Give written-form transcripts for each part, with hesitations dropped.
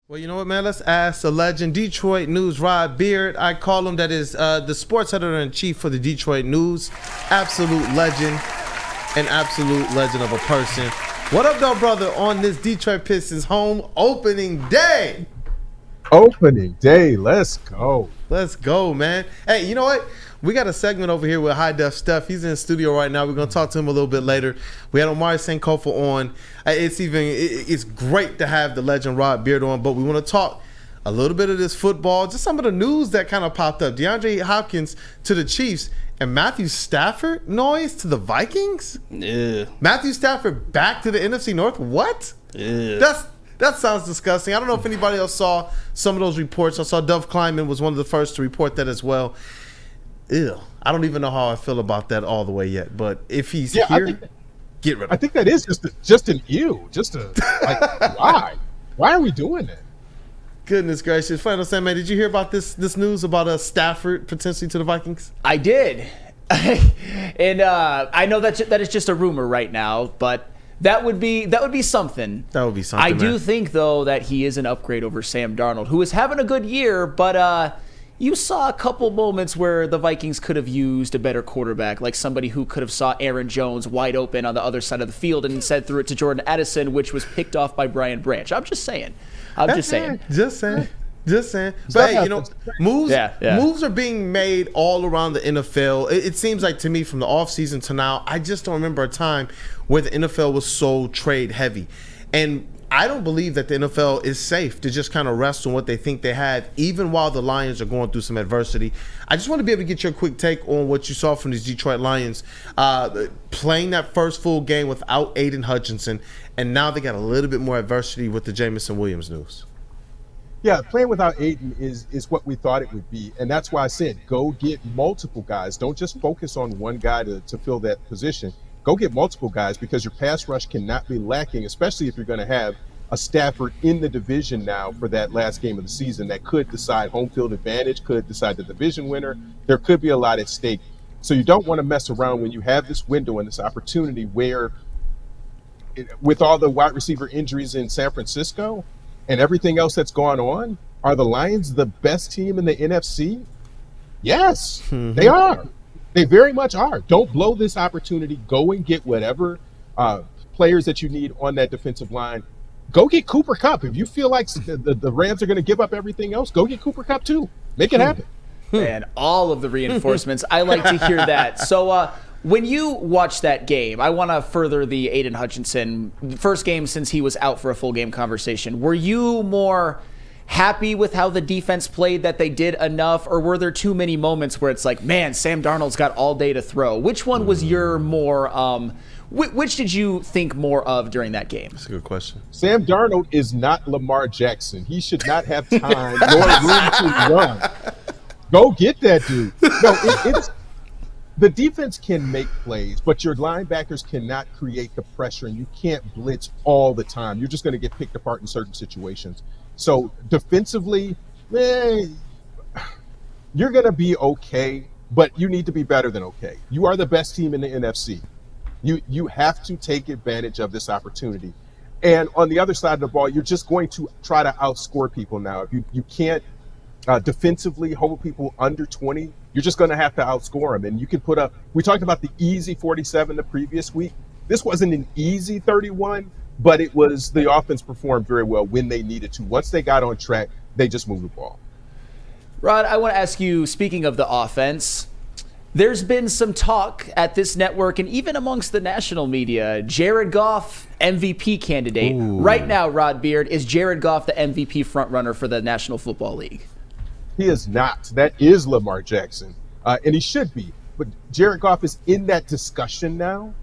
Well, you know what, man? Let's ask the legend, Detroit News, Rod Beard. I call him, that is the sports editor-in-chief for the Detroit News. Absolute legend, an absolute legend of a person. What up, though, brother, on this Detroit Pistons home opening day? Opening day, let's go. Let's go, man. Hey, you know what? We got a segment over here with High Def Steph. He's in the studio right now. We're going to talk to him a little bit later. We had Omari Sankofa on. It's great to have the legend Rod Beard on, but we want to talk a little bit of this football, just some of the news that kind of popped up. DeAndre Hopkins to the Chiefs and Matthew Stafford noise to the Vikings? Yeah. Matthew Stafford back to the NFC North? What? Yeah. That sounds disgusting. I don't know if anybody else saw some of those reports. I saw Dov Kleiman was one of the first to report that as well. Ew. I don't even know how I feel about that all the way yet. But if he's here, get rid of him. I think that is just an ew. Just a like, why? Why are we doing that? Goodness gracious. Final Sam, man, did you hear about this news about Stafford potentially to the Vikings? I did. And I know that is just a rumor right now, but that would be something. That would be something. I do think, though, that he is an upgrade over Sam Darnold, who is having a good year, but you saw a couple moments where the Vikings could have used a better quarterback, like somebody who could have saw Aaron Jones wide open on the other side of the field and instead threw it to Jordan Addison, which was picked off by Brian Branch. I'm just saying. Just saying. But hey, you know, moves are being made all around the NFL. It seems like to me from the offseason to now, I just don't remember a time where the NFL was so trade heavy. And I don't believe that the NFL is safe to just kind of rest on what they think they have, even while the Lions are going through some adversity. I just want to be able to get your quick take on what you saw from these Detroit Lions playing that first full game without Aiden Hutchinson, and now they got a little bit more adversity with the Jameson Williams news. Yeah, playing without Aiden is what we thought it would be, and that's why I said go get multiple guys. Don't just focus on one guy to fill that position. Go get multiple guys because your pass rush cannot be lacking, especially if you're going to have a Stafford in the division now for that last game of the season that could decide home field advantage, could decide the division winner. There could be a lot at stake. So you don't want to mess around when you have this window and this opportunity where, with all the wide receiver injuries in San Francisco and everything else that's gone on, are the Lions the best team in the NFC? Yes, they are. They very much are. Don't blow this opportunity. Go and get whatever players that you need on that defensive line. Go get Cooper Kupp. If you feel like the Rams are going to give up everything else, go get Cooper Kupp too. Make it happen. Man, all of the reinforcements. I like to hear that. So when you watch that game, I want to further the Aiden Hutchinson first game since he was out for a full game conversation. Were you more happy with how the defense played, that they did enough, or were there too many moments where it's like, man, Sam Darnold's got all day to throw? Which one was your more which did you think more of during that game? That's a good question. Sam Darnold is not Lamar Jackson. He should not have time nor room to run. Go get that dude. No, it's the defense can make plays, but your linebackers cannot create the pressure, and you can't blitz all the time. You're just going to get picked apart in certain situations. So defensively, you're going to be okay, but you need to be better than okay. You are the best team in the NFC. You have to take advantage of this opportunity. And on the other side of the ball, you're just going to try to outscore people now. If you can't defensively hold people under 20, you're just going to have to outscore them. And you can put up, we talked about the easy 47 the previous week. This wasn't an easy 31, but it was, the offense performed very well when they needed to. Once they got on track, they just moved the ball. Rod, I want to ask you, speaking of the offense, there's been some talk at this network and even amongst the national media, Jared Goff, MVP candidate. Ooh. Right now, Rod Beard, is Jared Goff the MVP frontrunner for the National Football League? He is not. That is Lamar Jackson, and he should be. But Jared Goff is in that discussion now,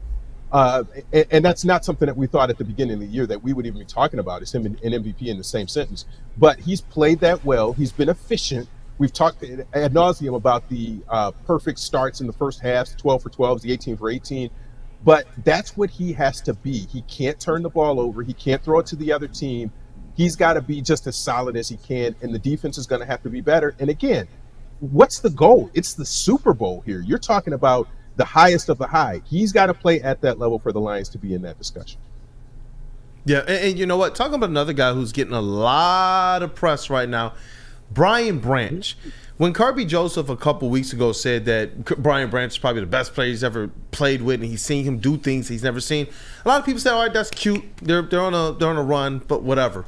and that's not something that we thought at the beginning of the year that we would even be talking about, is him and MVP in the same sentence. But he's played that well. He's been efficient. We've talked ad nauseum about the perfect starts in the first half, 12 for 12s, the 18 for 18. But that's what he has to be. He can't turn the ball over. He can't throw it to the other team. He's got to be just as solid as he can, and the defense is going to have to be better. And again, what's the goal? It's the Super Bowl here. You're talking about the highest of the high. He's got to play at that level for the Lions to be in that discussion. Yeah, and you know what? Talking about another guy who's getting a lot of press right now, Brian Branch. When Kirby Joseph a couple weeks ago said that Brian Branch is probably the best player he's ever played with, and he's seen him do things he's never seen, a lot of people said, "All right, that's cute. They're on a run, but whatever."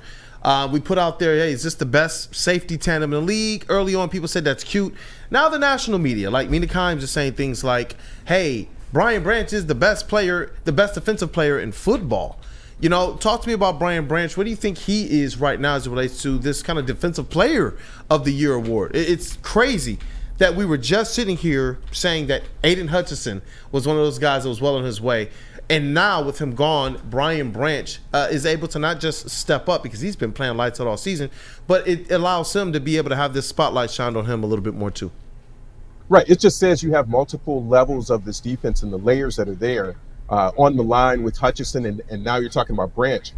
We put out there, "Hey, is this the best safety tandem in the league?" Early on, people said that's cute. Now the national media, like Mina Kimes, is saying things like, "Hey, Brian Branch is the best player, the best defensive player in football." You know, talk to me about Brian Branch. What do you think he is right now as it relates to this kind of Defensive Player of the Year award? It's crazy that we were just sitting here saying that Aiden Hutchinson was one of those guys that was well on his way. And now with him gone, Brian Branch is able to not just step up because he's been playing lights out all season, but it allows him to be able to have this spotlight shined on him a little bit more too. Right. It just says you have multiple levels of this defense and the layers that are there. On the line with Hutchinson, and now you're talking about Branch.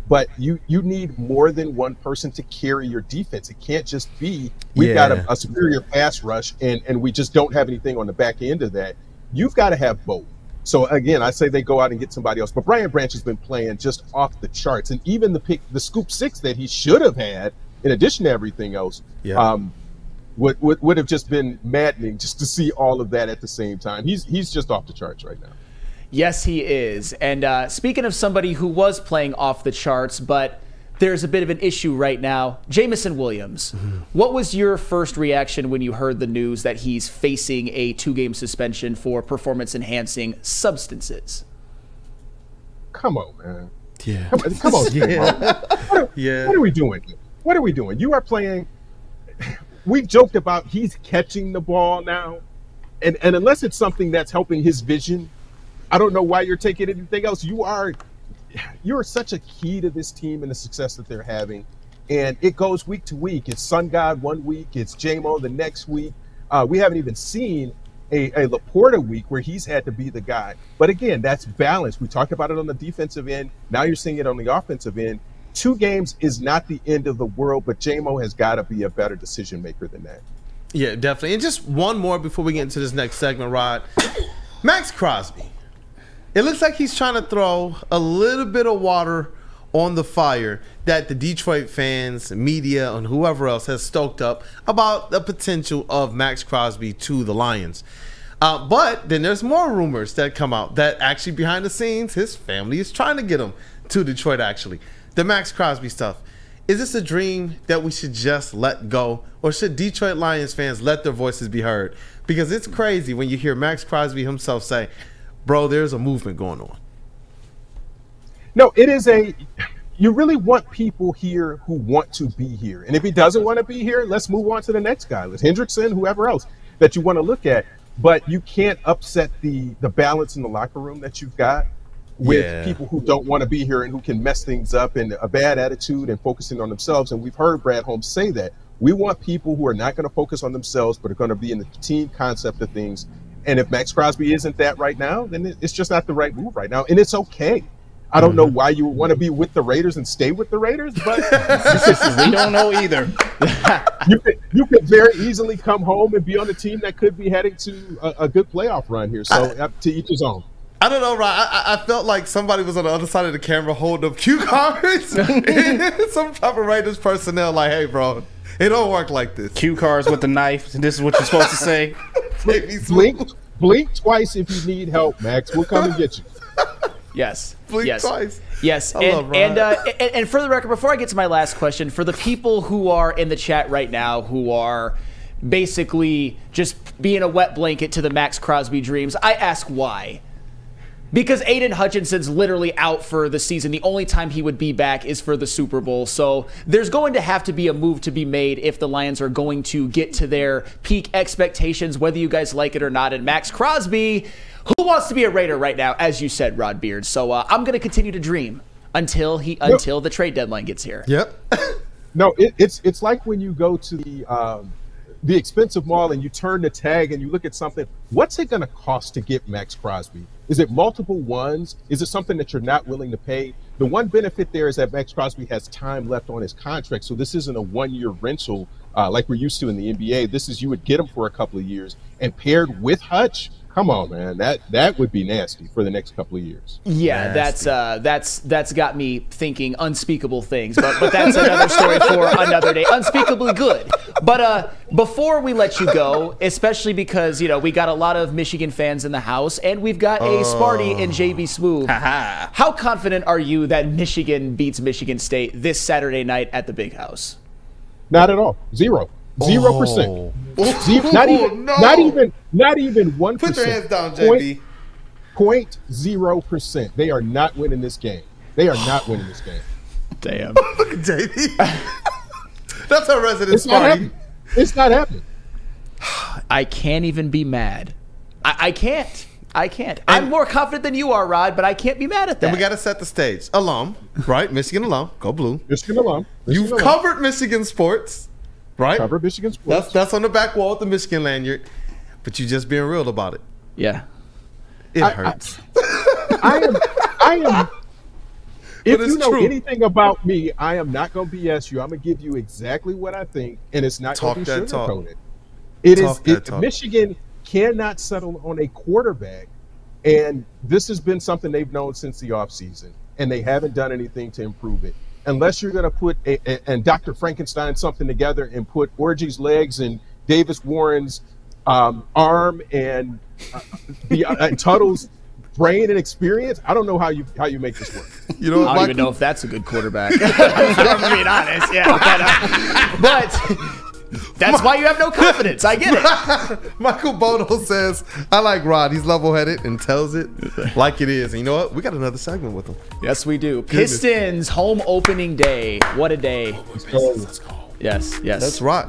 But you need more than one person to carry your defense. It can't just be we've got a superior pass rush and we just don't have anything on the back end of that. You've got to have both. So again, I say they go out and get somebody else. But Brian Branch has been playing just off the charts, and even the scoop six that he should have had, in addition to everything else, would have just been maddening just to see all of that at the same time. He's just off the charts right now. Yes, he is. And speaking of somebody who was playing off the charts, but there's a bit of an issue right now, Jamison Williams. What was your first reaction when you heard the news that he's facing a 2-game suspension for performance-enhancing substances? Come on, man. Yeah. Come on. What are we doing? What are we doing? You are playing. We've joked about he's catching the ball now. And unless it's something that's helping his vision, I don't know why you're taking anything else. You're such a key to this team and the success that they're having. And it goes week to week. It's Sun God one week. It's J-Mo the next week. We haven't even seen a Laporta week where he's had to be the guy. But again, that's balance. We talked about it on the defensive end. Now you're seeing it on the offensive end. 2 games is not the end of the world, but J-Mo has got to be a better decision maker than that. Yeah, definitely. And just one more before we get into this next segment, Rod. Max Crosby. It looks like he's trying to throw a little bit of water on the fire that the Detroit fans, media, and whoever else has stoked up about the potential of Max Crosby to the Lions. But then there's more rumors that come out that actually behind the scenes, his family is trying to get him to Detroit actually. The Max Crosby stuff. Is this a dream that we should just let go? Or should Detroit Lions fans let their voices be heard? Because it's crazy when you hear Max Crosby himself say, bro, there's a movement going on. No, it is you really want people here who want to be here. And if he doesn't want to be here, let's move on to the next guy. Let's Hendrickson, whoever else that you want to look at. But you can't upset the balance in the locker room that you've got with people who don't want to be here and who can mess things up and a bad attitude and focusing on themselves. And we've heard Brad Holmes say that. We want people who are not going to focus on themselves, but are going to be in the team concept of things. And if Max Crosby isn't that right now, then it's just not the right move right now. And it's okay. I don't know why you would want to be with the Raiders and stay with the Raiders, but we don't know either. you could very easily come home and be on a team that could be heading to a good playoff run here. So up to each his own. I don't know, Ryan. I felt like somebody was on the other side of the camera holding up cue cards. Some type of Raiders personnel like, hey, bro, it don't work like this. Cue cards with the knife. This is what you're supposed to say. Blink twice if you need help, Max. We'll come and get you. Yes. Blink twice. Yes. And for the record, before I get to my last question, for the people who are in the chat right now who are basically just being a wet blanket to the Max Crosby dreams, I ask why. Because Aiden Hutchinson's literally out for the season. The only time he would be back is for the Super Bowl. So there's going to have to be a move to be made if the Lions are going to get to their peak expectations, whether you guys like it or not. And Max Crosby, who wants to be a Raider right now, as you said, Rod Beard. So I'm going to continue to dream until the trade deadline gets here. Yep. No, it's like when you go to the expensive mall and you turn the tag and you look at something. What's it going to cost to get Max Crosby? Is it multiple ones? Is it something that you're not willing to pay? The one benefit there is that Max Crosby has time left on his contract. So this isn't a one-year rental like we're used to in the NBA. This is you would get him for a couple of years. And paired with Hutch, Come on, man. That would be nasty for the next couple of years. Yeah, that's got me thinking unspeakable things. But that's another story for another day. Unspeakably good. But before we let you go, especially because we got a lot of Michigan fans in the house, and we've got a Sparty and JB Smoove. How confident are you that Michigan beats Michigan State this Saturday night at the Big House? Not at all. 0%. Not even 1%. Put your hands down, JB. 0.0%. They are not winning this game. They are not winning this game. Damn. Look at JB. That's our resident Sparty. It's not happening. I can't even be mad. I can't. I'm more confident than you are, Rod, but I can't be mad at that. And we got to set the stage. Alum, right? Michigan alum. Go Blue. Michigan alum. You've covered Michigan sports, right? Covered Michigan sports. That's on the back wall with the Michigan lanyard, but you just being real about it. Yeah. It hurts. I am. If you know true. anything about me, I am not going to BS you. I'm going to give you exactly what I think, and it's not going to be sugarcoated. Michigan cannot settle on a quarterback, and this has been something they've known since the offseason, and they haven't done anything to improve it. Unless you're going to put and Dr. Frankenstein something together and put Orgy's legs and Davis Warren's arm and Tuttle's brain and experience, I don't know how you make this work. I don't even know if that's a good quarterback. I'm being honest, yeah. But that's why you have no confidence. I get it. Michael Bono says, I like Rod. He's level-headed and tells it like it is. And you know what? We got another segment with him. Yes, we do. Pistons home opening day. What a day. Let's go. Yes. That's right.